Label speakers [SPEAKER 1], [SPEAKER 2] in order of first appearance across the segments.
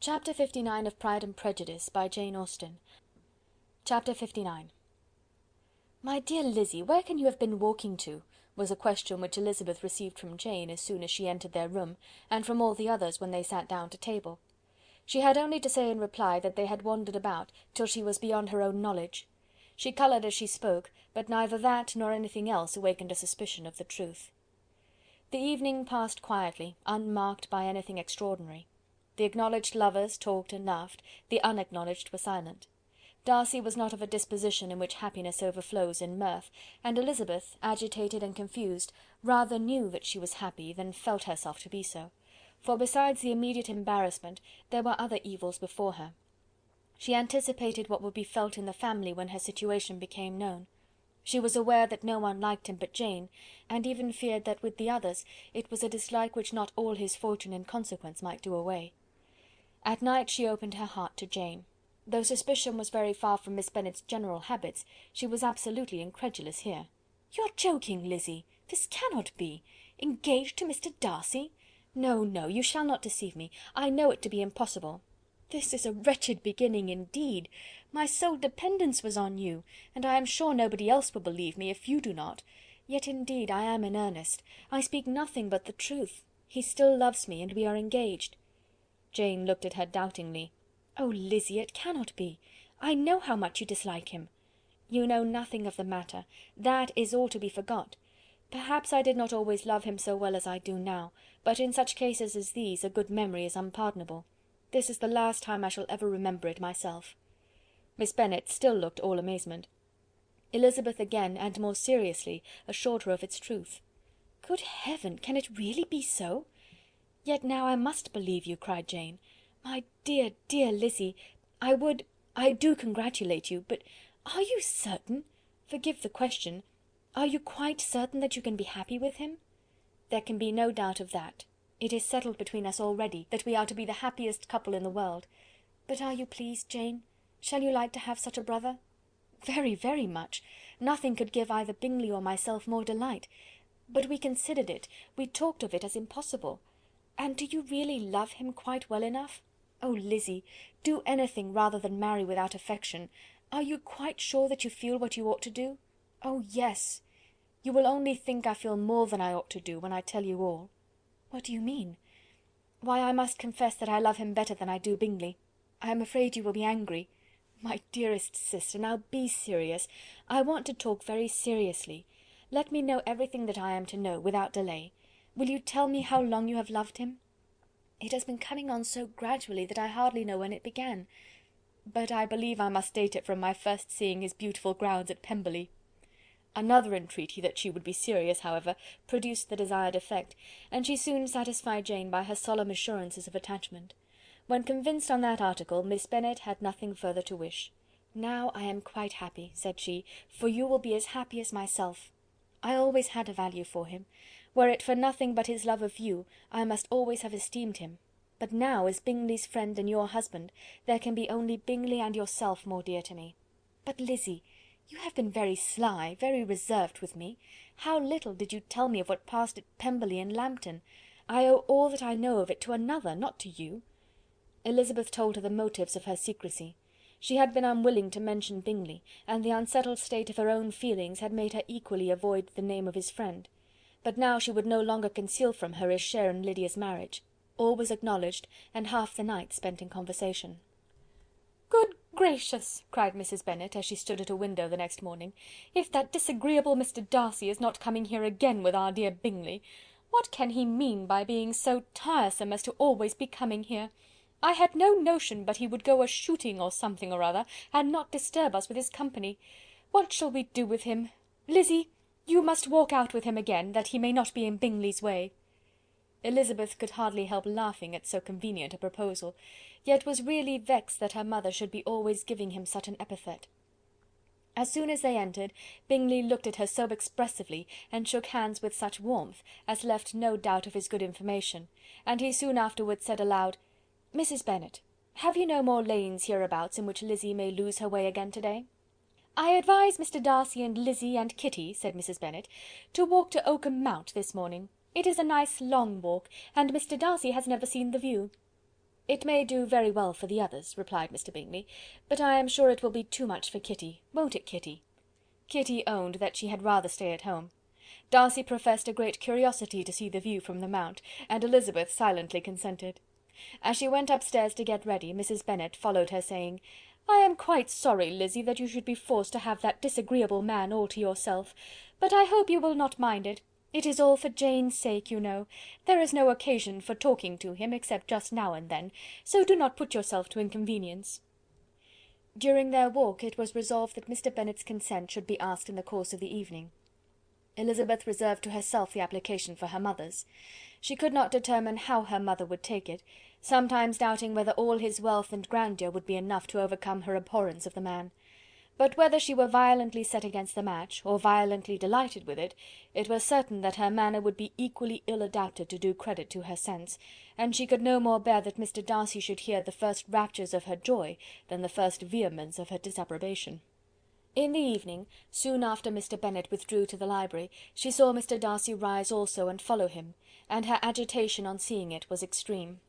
[SPEAKER 1] Chapter 59 of Pride and Prejudice, by Jane Austen. Chapter 59. "My dear Lizzy, where can you have been walking to?" was a question which Elizabeth received from Jane as soon as she entered their room, and from all the others when they sat down to table. She had only to say in reply that they had wandered about till she was beyond her own knowledge. She coloured as she spoke, but neither that nor anything else awakened a suspicion of the truth. The evening passed quietly, unmarked by anything extraordinary. The acknowledged lovers talked and laughed, the unacknowledged were silent. Darcy was not of a disposition in which happiness overflows in mirth, and Elizabeth, agitated and confused, rather knew that she was happy than felt herself to be so, for besides the immediate embarrassment, there were other evils before her. She anticipated what would be felt in the family when her situation became known. She was aware that no one liked him but Jane, and even feared that with the others it was a dislike which not all his fortune and consequence might do away. At night she opened her heart to Jane. Though suspicion was very far from Miss Bennet's general habits, she was absolutely incredulous here. "You are joking, Lizzy! This cannot be! Engaged to Mr. Darcy? No, no, you shall not deceive me. I know it to be impossible. This is a wretched beginning indeed. My sole dependence was on you, and I am sure nobody else will believe me, if you do not. Yet indeed I am in earnest. I speak nothing but the truth. He still loves me, and we are engaged." Jane looked at her doubtingly. "Oh, Lizzy, it cannot be. I know how much you dislike him." "You know nothing of the matter. That is all to be forgot. Perhaps I did not always love him so well as I do now, but in such cases as these a good memory is unpardonable. This is the last time I shall ever remember it myself." Miss Bennet still looked all amazement. Elizabeth again, and more seriously, assured her of its truth. "Good heaven! Can it really be so? Yet now I must believe you," cried Jane. "My dear, dear Lizzy, I do congratulate you, but are you certain? Forgive the question. Are you quite certain that you can be happy with him?" "There can be no doubt of that. It is settled between us already, that we are to be the happiest couple in the world. But are you pleased, Jane? Shall you like to have such a brother?" "Very, very much. Nothing could give either Bingley or myself more delight. But we considered it, we talked of it as impossible. And do you really love him quite well enough? Oh, Lizzy, do anything rather than marry without affection. Are you quite sure that you feel what you ought to do?" "Oh, yes." "You will only think I feel more than I ought to do, when I tell you all." "What do you mean?" "Why, I must confess that I love him better than I do Bingley. I am afraid you will be angry." "My dearest sister, now be serious. I want to talk very seriously. Let me know everything that I am to know, without delay. Will you tell me how long you have loved him?" "It has been coming on so gradually that I hardly know when it began. But I believe I must date it from my first seeing his beautiful grounds at Pemberley." Another entreaty that she would be serious, however, produced the desired effect, and she soon satisfied Jane by her solemn assurances of attachment. When convinced on that article, Miss Bennet had nothing further to wish. "Now I am quite happy," said she, "for you will be as happy as myself. I always had a value for him. Were it for nothing but his love of you, I must always have esteemed him. But now, as Bingley's friend and your husband, there can be only Bingley and yourself more dear to me. But, Lizzy, you have been very sly, very reserved with me. How little did you tell me of what passed at Pemberley and Lambton! I owe all that I know of it to another, not to you." Elizabeth told her the motives of her secrecy. She had been unwilling to mention Bingley, and the unsettled state of her own feelings had made her equally avoid the name of his friend. But now she would no longer conceal from her his share in Lydia's marriage. All was acknowledged, and half the night spent in conversation. "Good gracious!" cried Mrs. Bennet, as she stood at a window the next morning, "if that disagreeable Mr. Darcy is not coming here again with our dear Bingley! What can he mean by being so tiresome as to always be coming here? I had no notion but he would go a-shooting or something or other, and not disturb us with his company. What shall we do with him? Lizzy, you must walk out with him again, that he may not be in Bingley's way." Elizabeth could hardly help laughing at so convenient a proposal, yet was really vexed that her mother should be always giving him such an epithet. As soon as they entered, Bingley looked at her so expressively, and shook hands with such warmth, as left no doubt of his good information, and he soon afterwards said aloud, "Mrs. Bennet, have you no more lanes hereabouts in which Lizzy may lose her way again to-day?" "I advise Mr. Darcy and Lizzy and Kitty," said Mrs. Bennet, "to walk to Oakham Mount this morning. It is a nice long walk, and Mr. Darcy has never seen the view." "It may do very well for the others," replied Mr. Bingley, "but I am sure it will be too much for Kitty. Won't it, Kitty?" Kitty owned that she had rather stay at home. Darcy professed a great curiosity to see the view from the Mount, and Elizabeth silently consented. As she went upstairs to get ready, Mrs. Bennet followed her, saying, "I am quite sorry, Lizzy, that you should be forced to have that disagreeable man all to yourself, but I hope you will not mind it. It is all for Jane's sake, you know. There is no occasion for talking to him, except just now and then, so do not put yourself to inconvenience." During their walk it was resolved that Mr. Bennet's consent should be asked in the course of the evening. Elizabeth reserved to herself the application for her mother's. She could not determine how her mother would take it, sometimes doubting whether all his wealth and grandeur would be enough to overcome her abhorrence of the man. But whether she were violently set against the match, or violently delighted with it, it was certain that her manner would be equally ill adapted to do credit to her sense, and she could no more bear that Mr. Darcy should hear the first raptures of her joy than the first vehemence of her disapprobation. In the evening, soon after Mr. Bennet withdrew to the library, she saw Mr. Darcy rise also and follow him, and her agitation on seeing it was extreme.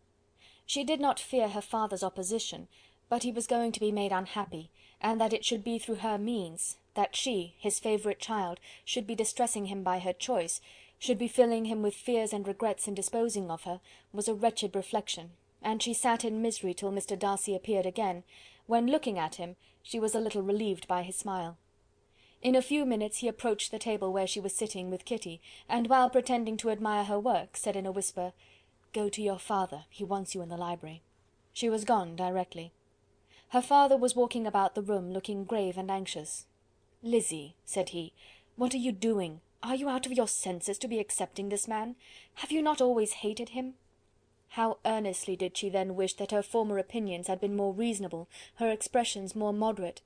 [SPEAKER 1] She did not fear her father's opposition, but he was going to be made unhappy, and that it should be through her means, that she, his favourite child, should be distressing him by her choice, should be filling him with fears and regrets in disposing of her, was a wretched reflection, and she sat in misery till Mr. Darcy appeared again, when, looking at him, she was a little relieved by his smile. In a few minutes he approached the table where she was sitting with Kitty, and while pretending to admire her work, said in a whisper, "Go to your father, he wants you in the library." She was gone directly. Her father was walking about the room, looking grave and anxious. "Lizzy," said he, "what are you doing? Are you out of your senses to be accepting this man? Have you not always hated him?" How earnestly did she then wish that her former opinions had been more reasonable, her expressions more moderate!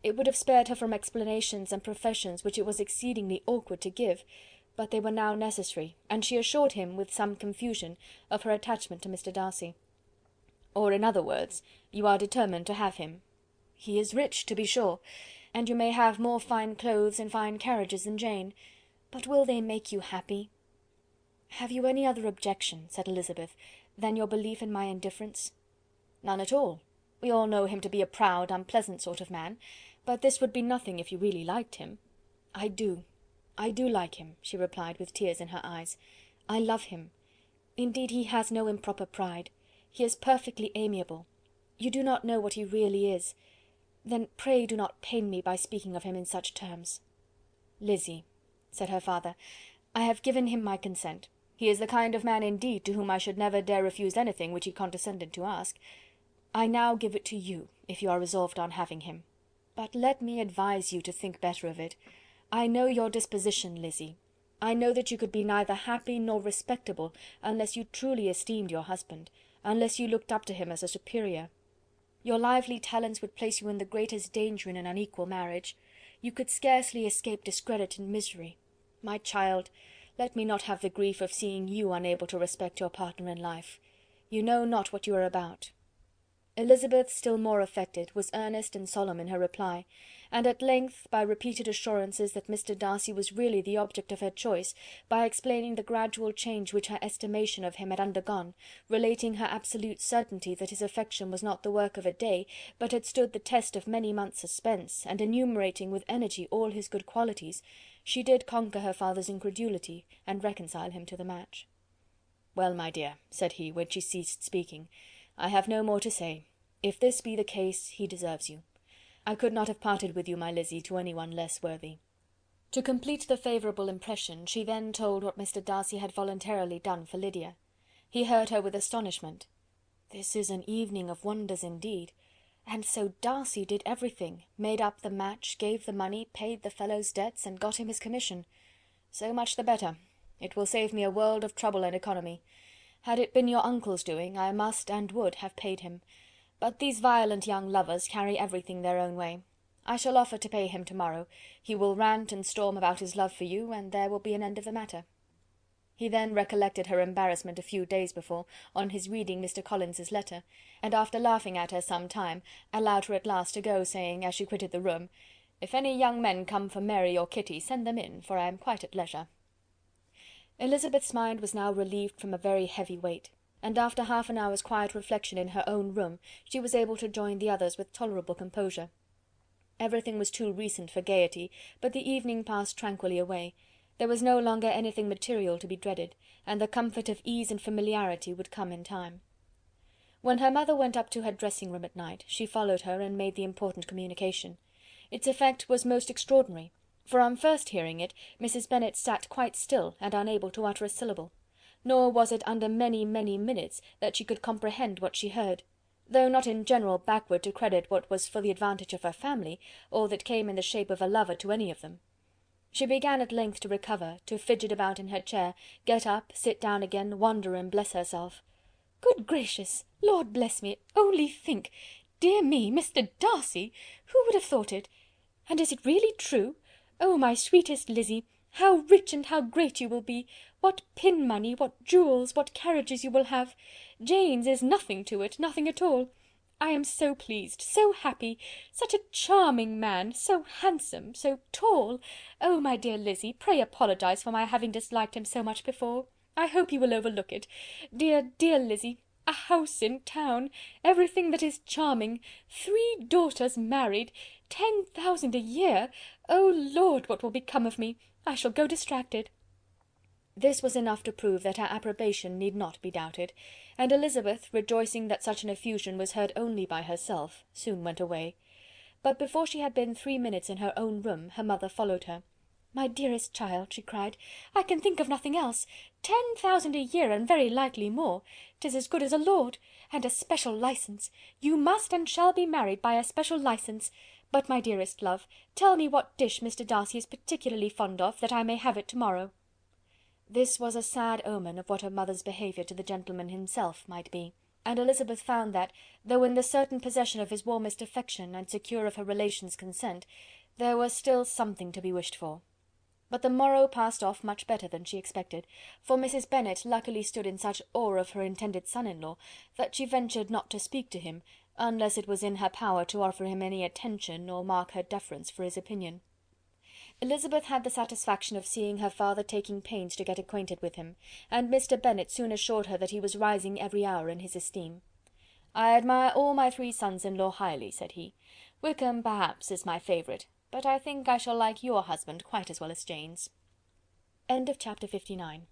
[SPEAKER 1] It would have spared her from explanations and professions which it was exceedingly awkward to give, but they were now necessary, and she assured him, with some confusion, of her attachment to Mr. Darcy. "Or, in other words, you are determined to have him. He is rich, to be sure, and you may have more fine clothes and fine carriages than Jane, but will they make you happy?" "Have you any other objection," said Elizabeth, "than your belief in my indifference?" "None at all. We all know him to be a proud, unpleasant sort of man, but this would be nothing if you really liked him." I do like him," she replied, with tears in her eyes. "I love him. Indeed, he has no improper pride. He is perfectly amiable. You do not know what he really is. Then pray do not pain me by speaking of him in such terms." "Lizzy," said her father, "I have given him my consent. He is the kind of man indeed to whom I should never dare refuse anything which he condescended to ask. I now give it to you, if you are resolved on having him. But let me advise you to think better of it. I know your disposition, Lizzy. I know that you could be neither happy nor respectable unless you truly esteemed your husband, unless you looked up to him as a superior. Your lively talents would place you in the greatest danger in an unequal marriage. You could scarcely escape discredit and misery. My child, let me not have the grief of seeing you unable to respect your partner in life. You know not what you are about." Elizabeth, still more affected, was earnest and solemn in her reply, and at length, by repeated assurances that Mr. Darcy was really the object of her choice, by explaining the gradual change which her estimation of him had undergone, relating her absolute certainty that his affection was not the work of a day, but had stood the test of many months' suspense, and enumerating with energy all his good qualities, she did conquer her father's incredulity, and reconcile him to the match. "Well, my dear," said he, when she ceased speaking, "I have no more to say. If this be the case, he deserves you. I could not have parted with you, my Lizzy, to any one less worthy." To complete the favourable impression, she then told what Mr. Darcy had voluntarily done for Lydia. He heard her with astonishment. This is an evening of wonders indeed. And so Darcy did everything, made up the match, gave the money, paid the fellow's debts, and got him his commission. So much the better. It will save me a world of trouble and economy. Had it been your uncle's doing, I must and would have paid him. But these violent young lovers carry everything their own way. I shall offer to pay him to-morrow. He will rant and storm about his love for you, and there will be an end of the matter." He then recollected her embarrassment a few days before, on his reading Mr. Collins's letter, and after laughing at her some time, allowed her at last to go, saying, as she quitted the room, "If any young men come for Mary or Kitty, send them in, for I am quite at leisure." Elizabeth's mind was now relieved from a very heavy weight. and after half an hour's quiet reflection in her own room, she was able to join the others with tolerable composure. Everything was too recent for gaiety, but the evening passed tranquilly away. There was no longer anything material to be dreaded, and the comfort of ease and familiarity would come in time. When her mother went up to her dressing-room at night, she followed her and made the important communication. Its effect was most extraordinary, for on first hearing it, Mrs. Bennet sat quite still and unable to utter a syllable. Nor was it under many, many minutes that she could comprehend what she heard, though not in general backward to credit what was for the advantage of her family, or that came in the shape of a lover to any of them. She began at length to recover, to fidget about in her chair, get up, sit down again, wonder and bless herself. "Good gracious! Lord bless me! Only think! Dear me, Mr. Darcy! Who would have thought it? And is it really true? Oh, my sweetest Lizzy! How rich and how great you will be! What pin money, what jewels, what carriages you will have! Jane's is nothing to it, nothing at all. I am so pleased, so happy! Such a charming man, so handsome, so tall! Oh, my dear Lizzy, pray apologise for my having disliked him so much before. I hope you will overlook it. Dear, dear Lizzy, a house in town, everything that is charming, 3 daughters married, 10,000 a year! Oh Lord, what will become of me? I shall go distracted." This was enough to prove that her approbation need not be doubted, and Elizabeth, rejoicing that such an effusion was heard only by herself, soon went away. But before she had been 3 minutes in her own room, her mother followed her. "My dearest child," she cried, "I can think of nothing else. 10,000 a year, and very likely more. 'Tis as good as a lord. And a special licence. You must and shall be married by a special licence. But, my dearest love, tell me what dish Mr. Darcy is particularly fond of, that I may have it to-morrow." This was a sad omen of what her mother's behaviour to the gentleman himself might be, and Elizabeth found that, though in the certain possession of his warmest affection, and secure of her relations' consent, there was still something to be wished for. But the morrow passed off much better than she expected, for Mrs. Bennet luckily stood in such awe of her intended son-in-law, that she ventured not to speak to him, unless it was in her power to offer him any attention, or mark her deference for his opinion. Elizabeth had the satisfaction of seeing her father taking pains to get acquainted with him, and Mr. Bennet soon assured her that he was rising every hour in his esteem. "I admire all my 3 sons-in-law highly," said he. "Wickham, perhaps, is my favourite, but I think I shall like your husband quite as well as Jane's." Chapter 59.